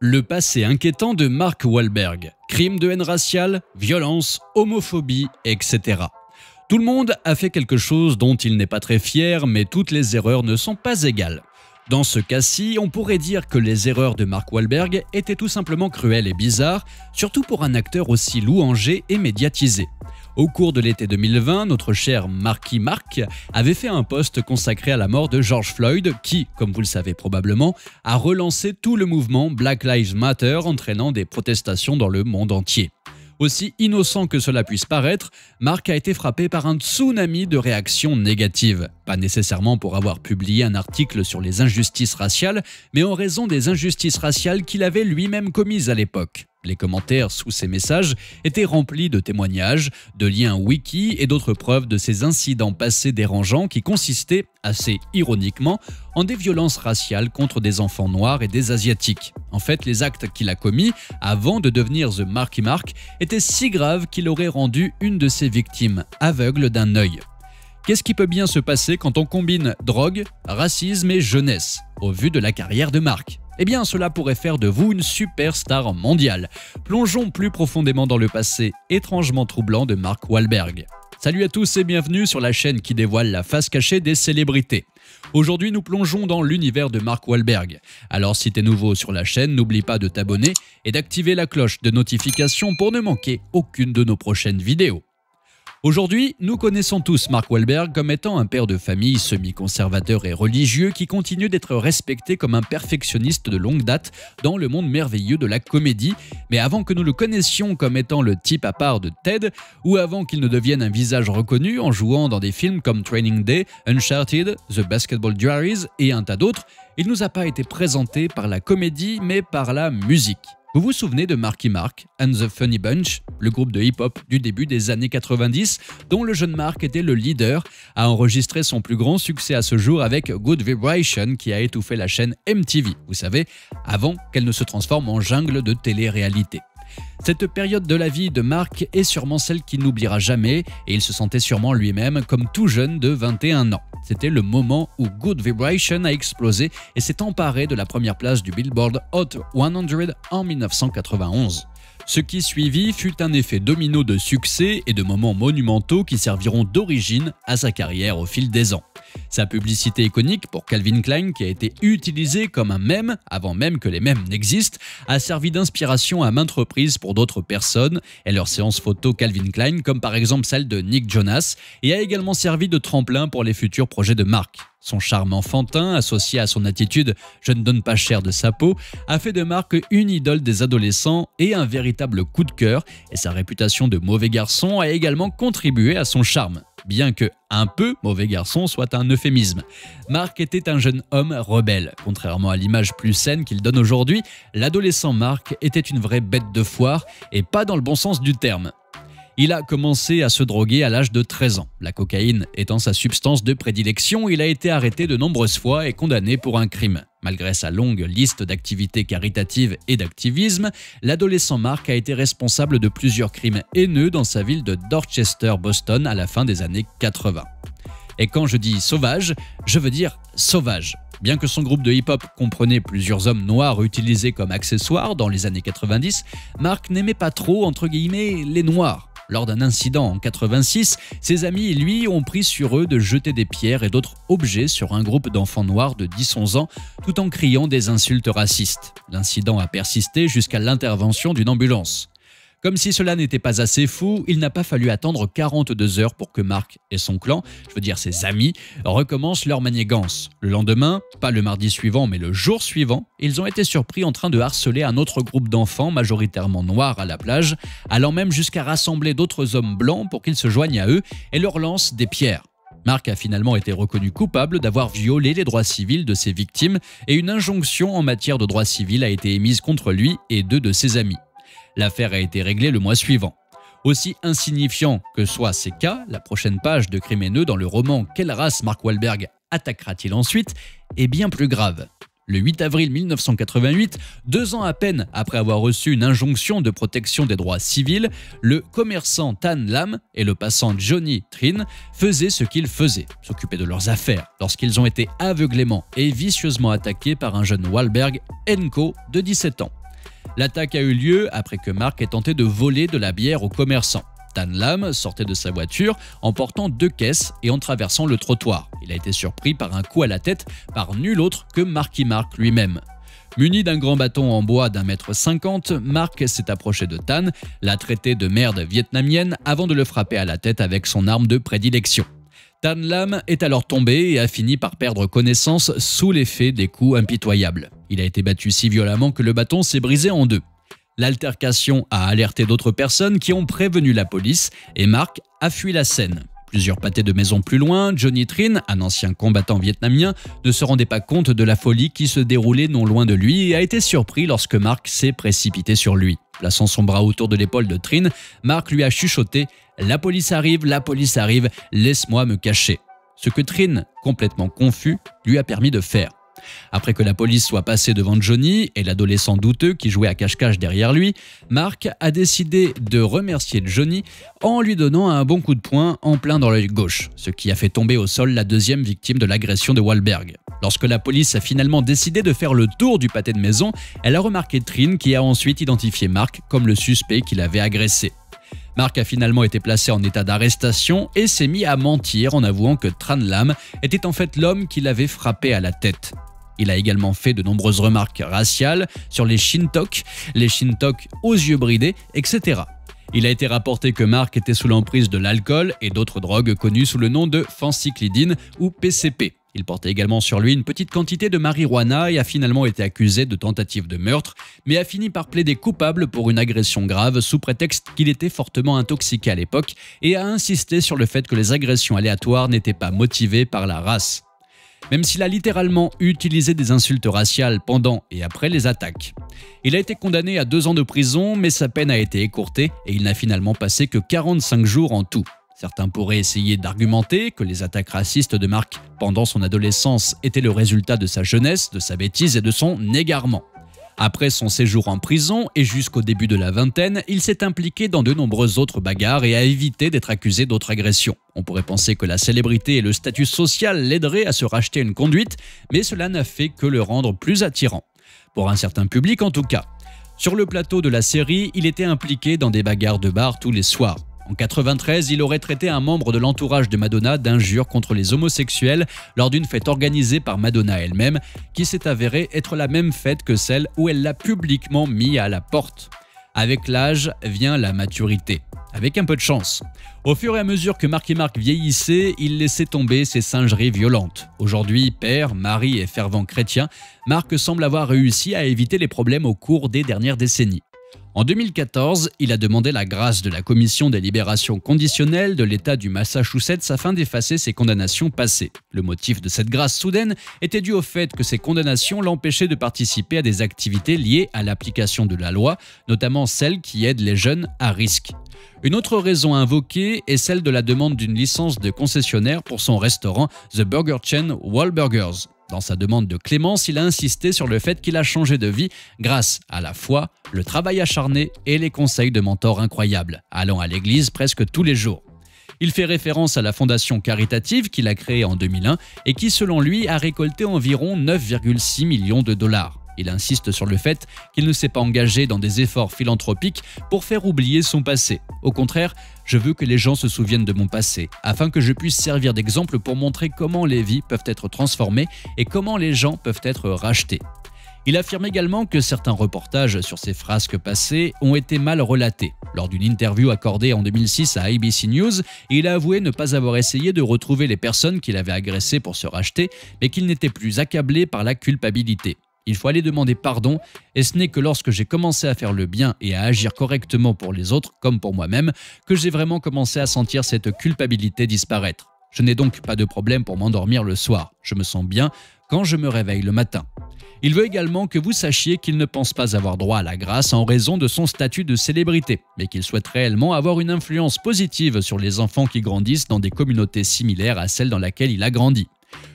Le passé inquiétant de Mark Wahlberg. Crimes de haine raciale, violence, homophobie, etc. Tout le monde a fait quelque chose dont il n'est pas très fier, mais toutes les erreurs ne sont pas égales. Dans ce cas-ci, on pourrait dire que les erreurs de Mark Wahlberg étaient tout simplement cruelles et bizarres, surtout pour un acteur aussi louangé et médiatisé. Au cours de l'été 2020, notre cher Marky Mark avait fait un post consacré à la mort de George Floyd qui, comme vous le savez probablement, a relancé tout le mouvement Black Lives Matter entraînant des protestations dans le monde entier. Aussi innocent que cela puisse paraître, Mark a été frappé par un tsunami de réactions négatives. Pas nécessairement pour avoir publié un article sur les injustices raciales, mais en raison des injustices raciales qu'il avait lui-même commises à l'époque. Les commentaires sous ces messages étaient remplis de témoignages, de liens wiki et d'autres preuves de ces incidents passés dérangeants qui consistaient, assez ironiquement, en des violences raciales contre des enfants noirs et des asiatiques. En fait, les actes qu'il a commis, avant de devenir The Marky Mark, étaient si graves qu'il aurait rendu une de ses victimes aveugle d'un œil. Qu'est-ce qui peut bien se passer quand on combine drogue, racisme et jeunesse, au vu de la carrière de Mark ? Eh bien, cela pourrait faire de vous une superstar mondiale. Plongeons plus profondément dans le passé étrangement troublant de Mark Wahlberg. Salut à tous et bienvenue sur la chaîne qui dévoile la face cachée des célébrités. Aujourd'hui, nous plongeons dans l'univers de Mark Wahlberg. Alors si t'es nouveau sur la chaîne, n'oublie pas de t'abonner et d'activer la cloche de notification pour ne manquer aucune de nos prochaines vidéos. Aujourd'hui, nous connaissons tous Mark Wahlberg comme étant un père de famille semi-conservateur et religieux qui continue d'être respecté comme un perfectionniste de longue date dans le monde merveilleux de la comédie, mais avant que nous le connaissions comme étant le type à part de Ted, ou avant qu'il ne devienne un visage reconnu en jouant dans des films comme Training Day, Uncharted, The Basketball Diaries et un tas d'autres, il ne nous a pas été présenté par la comédie mais par la musique. Vous vous souvenez de Marky Mark and the Funny Bunch, le groupe de hip-hop du début des années 90, dont le jeune Mark était le leader, a enregistré son plus grand succès à ce jour avec Good Vibration qui a étouffé la chaîne MTV, vous savez, avant qu'elle ne se transforme en jungle de télé-réalité. Cette période de la vie de Mark est sûrement celle qu'il n'oubliera jamais et il se sentait sûrement lui-même comme tout jeune de 21 ans. C'était le moment où Good Vibration a explosé et s'est emparé de la première place du Billboard Hot 100 en 1991. Ce qui suivit fut un effet domino de succès et de moments monumentaux qui serviront d'origine à sa carrière au fil des ans. Sa publicité iconique pour Calvin Klein, qui a été utilisée comme un mème avant même que les mèmes n'existent, a servi d'inspiration à maintes reprises pour d'autres personnes et leurs séances photos Calvin Klein, comme par exemple celle de Nick Jonas, et a également servi de tremplin pour les futurs projets de Mark. Son charme enfantin, associé à son attitude « je ne donne pas cher de sa peau », a fait de Mark une idole des adolescents et un véritable coup de cœur, et sa réputation de mauvais garçon a également contribué à son charme. Bien que « un peu mauvais garçon » soit un euphémisme. Mark était un jeune homme rebelle. Contrairement à l'image plus saine qu'il donne aujourd'hui, l'adolescent Mark était une vraie bête de foire, et pas dans le bon sens du terme. Il a commencé à se droguer à l'âge de 13 ans. La cocaïne étant sa substance de prédilection, il a été arrêté de nombreuses fois et condamné pour un crime. Malgré sa longue liste d'activités caritatives et d'activisme, l'adolescent Mark a été responsable de plusieurs crimes haineux dans sa ville de Dorchester, Boston, à la fin des années 80. Et quand je dis sauvage, je veux dire sauvage. Bien que son groupe de hip-hop comprenait plusieurs hommes noirs utilisés comme accessoires dans les années 90, Mark n'aimait pas trop, entre guillemets, les noirs. Lors d'un incident en 86, ses amis et lui ont pris sur eux de jeter des pierres et d'autres objets sur un groupe d'enfants noirs de 10-11 ans tout en criant des insultes racistes. L'incident a persisté jusqu'à l'intervention d'une ambulance. Comme si cela n'était pas assez fou, il n'a pas fallu attendre 42 heures pour que Mark et son clan, je veux dire ses amis, recommencent leur manigance. Le lendemain, pas le mardi suivant mais le jour suivant, ils ont été surpris en train de harceler un autre groupe d'enfants majoritairement noirs à la plage, allant même jusqu'à rassembler d'autres hommes blancs pour qu'ils se joignent à eux et leur lancent des pierres. Mark a finalement été reconnu coupable d'avoir violé les droits civils de ses victimes et une injonction en matière de droits civils a été émise contre lui et 2 de ses amis. L'affaire a été réglée le mois suivant. Aussi insignifiant que soient ces cas, la prochaine page de crime haineux dans le roman « Quelle race Mark Wahlberg attaquera-t-il ensuite ?» est bien plus grave. Le 8 avril 1988, 2 ans à peine après avoir reçu une injonction de protection des droits civils, le commerçant Tan Lam et le passant Johnny Trinh faisaient ce qu'ils faisaient, s'occuper de leurs affaires, lorsqu'ils ont été aveuglément et vicieusement attaqués par un jeune Wahlberg, Enco, de 17 ans. L'attaque a eu lieu après que Mark ait tenté de voler de la bière aux commerçants. Tan Lam sortait de sa voiture en portant 2 caisses et en traversant le trottoir. Il a été surpris par un coup à la tête par nul autre que Marky Mark lui-même. Muni d'un grand bâton en bois d'1,50 m, Mark s'est approché de Tan, l'a traité de merde vietnamienne avant de le frapper à la tête avec son arme de prédilection. Tan Lam est alors tombé et a fini par perdre connaissance sous l'effet des coups impitoyables. Il a été battu si violemment que le bâton s'est brisé en 2. L'altercation a alerté d'autres personnes qui ont prévenu la police et Mark a fui la scène. Plusieurs pâtés de maison plus loin, Johnny Trinh, un ancien combattant vietnamien, ne se rendait pas compte de la folie qui se déroulait non loin de lui et a été surpris lorsque Mark s'est précipité sur lui. Plaçant son bras autour de l'épaule de Trinh, Mark lui a chuchoté « La police arrive, laisse-moi me cacher ». Ce que Trinh, complètement confus, lui a permis de faire. Après que la police soit passée devant Johnny et l'adolescent douteux qui jouait à cache-cache derrière lui, Mark a décidé de remercier Johnny en lui donnant un bon coup de poing en plein dans l'œil gauche, ce qui a fait tomber au sol la deuxième victime de l'agression de Wahlberg. Lorsque la police a finalement décidé de faire le tour du pâté de maison, elle a remarqué Trinh qui a ensuite identifié Mark comme le suspect qui l'avait agressé. Mark a finalement été placé en état d'arrestation et s'est mis à mentir en avouant que Tan Lam était en fait l'homme qui l'avait frappé à la tête. Il a également fait de nombreuses remarques raciales sur les Shintok aux yeux bridés, etc. Il a été rapporté que Mark était sous l'emprise de l'alcool et d'autres drogues connues sous le nom de phencyclidine ou PCP. Il portait également sur lui une petite quantité de marijuana et a finalement été accusé de tentative de meurtre, mais a fini par plaider coupable pour une agression grave sous prétexte qu'il était fortement intoxiqué à l'époque et a insisté sur le fait que les agressions aléatoires n'étaient pas motivées par la race. Même s'il a littéralement utilisé des insultes raciales pendant et après les attaques. Il a été condamné à 2 ans de prison, mais sa peine a été écourtée et il n'a finalement passé que 45 jours en tout. Certains pourraient essayer d'argumenter que les attaques racistes de Mark pendant son adolescence étaient le résultat de sa jeunesse, de sa bêtise et de son égarement. Après son séjour en prison et jusqu'au début de la vingtaine, il s'est impliqué dans de nombreuses autres bagarres et a évité d'être accusé d'autres agressions. On pourrait penser que la célébrité et le statut social l'aideraient à se racheter une conduite, mais cela n'a fait que le rendre plus attirant. Pour un certain public en tout cas. Sur le plateau de la série, il était impliqué dans des bagarres de bar tous les soirs. En 1993, il aurait traité un membre de l'entourage de Madonna d'injures contre les homosexuels lors d'une fête organisée par Madonna elle-même, qui s'est avérée être la même fête que celle où elle l'a publiquement mis à la porte. Avec l'âge vient la maturité, avec un peu de chance. Au fur et à mesure que Marky Mark vieillissait, il laissait tomber ses singeries violentes. Aujourd'hui, père, mari et fervent chrétien, Mark semble avoir réussi à éviter les problèmes au cours des dernières décennies. En 2014, il a demandé la grâce de la Commission des libérations conditionnelles de l'État du Massachusetts afin d'effacer ses condamnations passées. Le motif de cette grâce soudaine était dû au fait que ces condamnations l'empêchaient de participer à des activités liées à l'application de la loi, notamment celles qui aident les jeunes à risque. Une autre raison invoquée est celle de la demande d'une licence de concessionnaire pour son restaurant The Burger Chain Wahlburgers. Dans sa demande de clémence, il a insisté sur le fait qu'il a changé de vie grâce à la foi, le travail acharné et les conseils de mentors incroyables, allant à l'église presque tous les jours. Il fait référence à la fondation caritative qu'il a créée en 2001 et qui, selon lui, a récolté environ 9,6 millions de dollars. Il insiste sur le fait qu'il ne s'est pas engagé dans des efforts philanthropiques pour faire oublier son passé. Au contraire, je veux que les gens se souviennent de mon passé, afin que je puisse servir d'exemple pour montrer comment les vies peuvent être transformées et comment les gens peuvent être rachetés. Il affirme également que certains reportages sur ses frasques passées ont été mal relatés. Lors d'une interview accordée en 2006 à ABC News, il a avoué ne pas avoir essayé de retrouver les personnes qu'il avait agressées pour se racheter, mais qu'il n'était plus accablé par la culpabilité. Il faut aller demander pardon, et ce n'est que lorsque j'ai commencé à faire le bien et à agir correctement pour les autres, comme pour moi-même, que j'ai vraiment commencé à sentir cette culpabilité disparaître. Je n'ai donc pas de problème pour m'endormir le soir. Je me sens bien quand je me réveille le matin. Il veut également que vous sachiez qu'il ne pense pas avoir droit à la grâce en raison de son statut de célébrité, mais qu'il souhaite réellement avoir une influence positive sur les enfants qui grandissent dans des communautés similaires à celle dans laquelle il a grandi.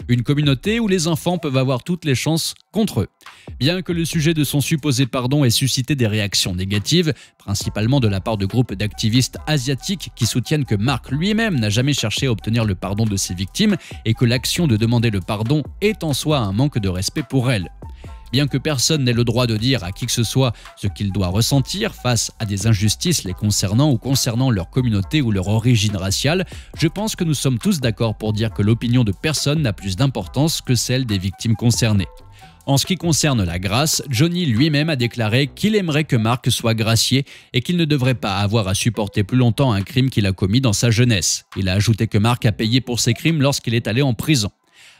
Une communauté où les enfants peuvent avoir toutes les chances contre eux. Bien que le sujet de son supposé pardon ait suscité des réactions négatives, principalement de la part de groupes d'activistes asiatiques qui soutiennent que Mark lui-même n'a jamais cherché à obtenir le pardon de ses victimes et que l'action de demander le pardon est en soi un manque de respect pour elles. Bien que personne n'ait le droit de dire à qui que ce soit ce qu'il doit ressentir face à des injustices les concernant ou concernant leur communauté ou leur origine raciale, je pense que nous sommes tous d'accord pour dire que l'opinion de personne n'a plus d'importance que celle des victimes concernées. En ce qui concerne la grâce, Johnny lui-même a déclaré qu'il aimerait que Mark soit gracié et qu'il ne devrait pas avoir à supporter plus longtemps un crime qu'il a commis dans sa jeunesse. Il a ajouté que Mark a payé pour ses crimes lorsqu'il est allé en prison.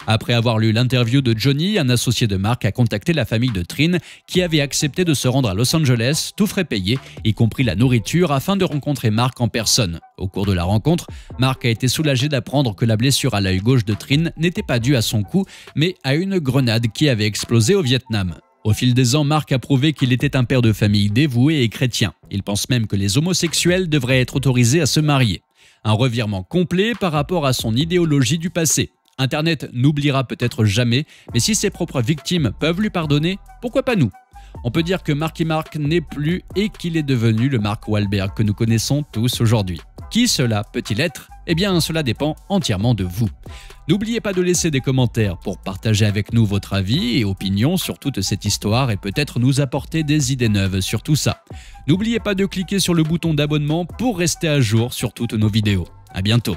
Après avoir lu l'interview de Johnny, un associé de Mark a contacté la famille de Trin qui avait accepté de se rendre à Los Angeles, tout frais payé, y compris la nourriture, afin de rencontrer Mark en personne. Au cours de la rencontre, Mark a été soulagé d'apprendre que la blessure à l'œil gauche de Trin n'était pas due à son coup, mais à une grenade qui avait explosé au Vietnam. Au fil des ans, Mark a prouvé qu'il était un père de famille dévoué et chrétien. Il pense même que les homosexuels devraient être autorisés à se marier. Un revirement complet par rapport à son idéologie du passé. Internet n'oubliera peut-être jamais, mais si ses propres victimes peuvent lui pardonner, pourquoi pas nous? On peut dire que Marky Mark n'est plus et qu'il est devenu le Mark Wahlberg que nous connaissons tous aujourd'hui. Qui cela peut-il être? Eh bien, cela dépend entièrement de vous. N'oubliez pas de laisser des commentaires pour partager avec nous votre avis et opinion sur toute cette histoire et peut-être nous apporter des idées neuves sur tout ça. N'oubliez pas de cliquer sur le bouton d'abonnement pour rester à jour sur toutes nos vidéos. À bientôt.